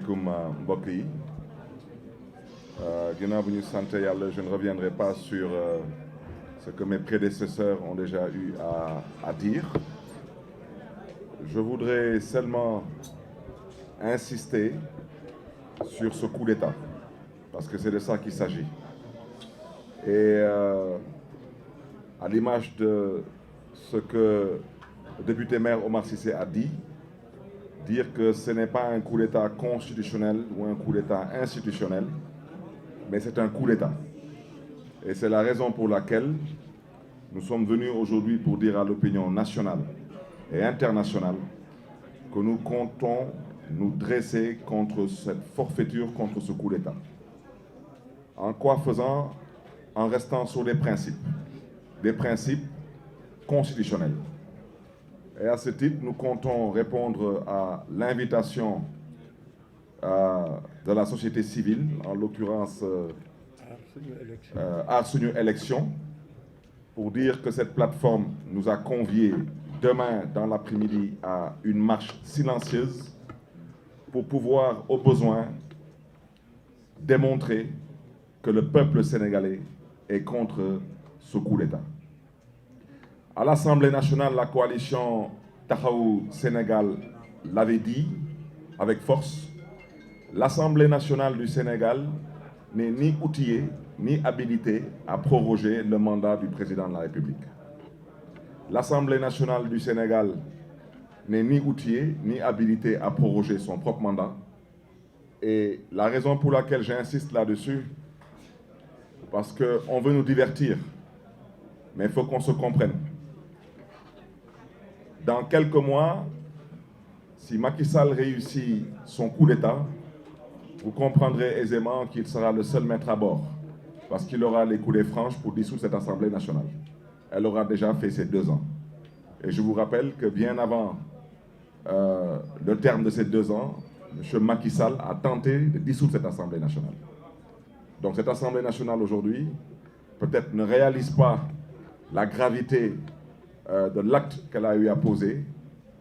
alaikum mbokk yi ginnaaw bu ñu sant Yàlla, je ne reviendrai pas sur ce que mes prédécesseurs ont déjà eu à dire. Je voudrais seulement insister sur ce coup d'État, parce que c'est de ça qu'il s'agit. Et à l'image de ce que le député maire Omar Cissé a dit, dire que ce n'est pas un coup d'État constitutionnel ou un coup d'État institutionnel, mais c'est un coup d'État. Et c'est la raison pour laquelle nous sommes venus aujourd'hui pour dire à l'opinion nationale et internationale que nous comptons nous dresser contre cette forfaiture, contre ce coup d'État. En quoi faisant? En restant sur des principes constitutionnels. Et à ce titre, nous comptons répondre à l'invitation de la société civile, en l'occurrence Aar Sunu Élection, pour dire que cette plateforme nous a conviés demain dans l'après-midi à une marche silencieuse pour pouvoir, au besoin, démontrer que le peuple sénégalais est contre ce coup d'État. À l'Assemblée nationale, la coalition Taxawu Sénégal l'avait dit avec force. L'Assemblée nationale du Sénégal n'est ni outillée ni habilitée à proroger le mandat du président de la République. L'Assemblée nationale du Sénégal n'est ni outillée ni habilitée à proroger son propre mandat. Et la raison pour laquelle j'insiste là-dessus, parce qu'on veut nous divertir, mais il faut qu'on se comprenne. Dans quelques mois, si Macky Sall réussit son coup d'État, vous comprendrez aisément qu'il sera le seul maître à bord, parce qu'il aura les coulées franches pour dissoudre cette Assemblée nationale. Elle aura déjà fait ses 2 ans. Et je vous rappelle que bien avant le terme de ces 2 ans, M. Macky Sall a tenté de dissoudre cette Assemblée nationale. Donc cette Assemblée nationale aujourd'hui, peut-être ne réalise pas la gravité de l'acte qu'elle a eu à poser,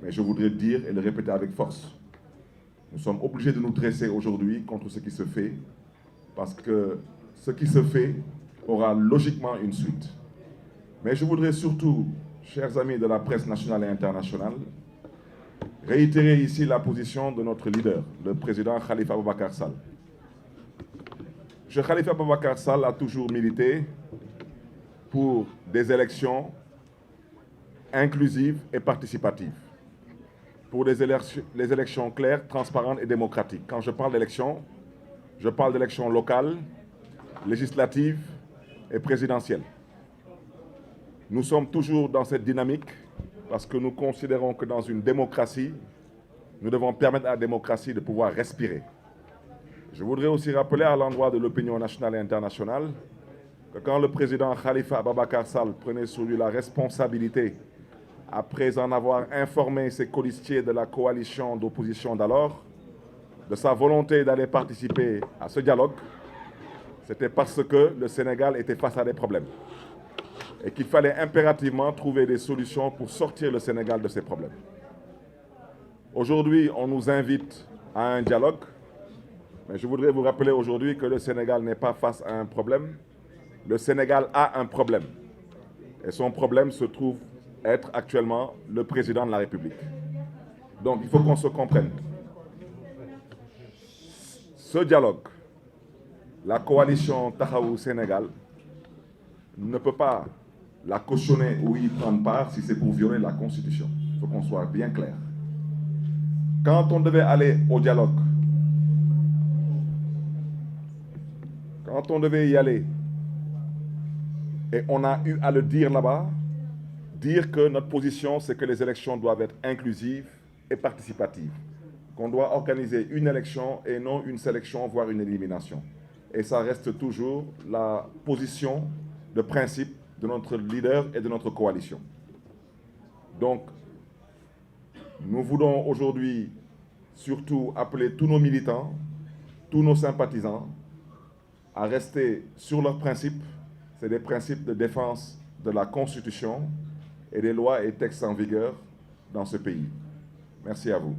mais je voudrais dire et le répéter avec force. Nous sommes obligés de nous dresser aujourd'hui contre ce qui se fait, parce que ce qui se fait aura logiquement une suite. Mais je voudrais surtout, chers amis de la presse nationale et internationale, réitérer ici la position de notre leader, le président Khalifa Abubakar Sall. M. Khalifa Abubakar Sall a toujours milité pour des élections inclusives et participatives, pour les élections claires, transparentes et démocratiques. Quand je parle d'élections, je parle d'élections locales, législatives et présidentielles. Nous sommes toujours dans cette dynamique parce que nous considérons que dans une démocratie, nous devons permettre à la démocratie de pouvoir respirer. Je voudrais aussi rappeler à l'endroit de l'opinion nationale et internationale que quand le président Khalifa Abubakar Sall prenait sur lui la responsabilité, après en avoir informé ses colistiers de la coalition d'opposition d'alors, de sa volonté d'aller participer à ce dialogue, c'était parce que le Sénégal était face à des problèmes et qu'il fallait impérativement trouver des solutions pour sortir le Sénégal de ces problèmes. Aujourd'hui, on nous invite à un dialogue, mais je voudrais vous rappeler aujourd'hui que le Sénégal n'est pas face à un problème. Le Sénégal a un problème. Et son problème se trouve être actuellement le président de la République. Donc il faut qu'on se comprenne. Ce dialogue, la coalition Taxawu Sénégal ne peut pas la cautionner ou y prendre part si c'est pour violer la Constitution. Il faut qu'on soit bien clair. Quand on devait aller au dialogue, quand on devait y aller, et on a eu à le dire là-bas, dire que notre position, c'est que les élections doivent être inclusives et participatives, qu'on doit organiser une élection et non une sélection, voire une élimination. Et ça reste toujours la position de principe de notre leader et de notre coalition. Donc, nous voulons aujourd'hui surtout appeler tous nos militants, tous nos sympathisants à rester sur leurs principes. C'est des principes de défense de la Constitution et des lois et textes en vigueur dans ce pays. Merci à vous.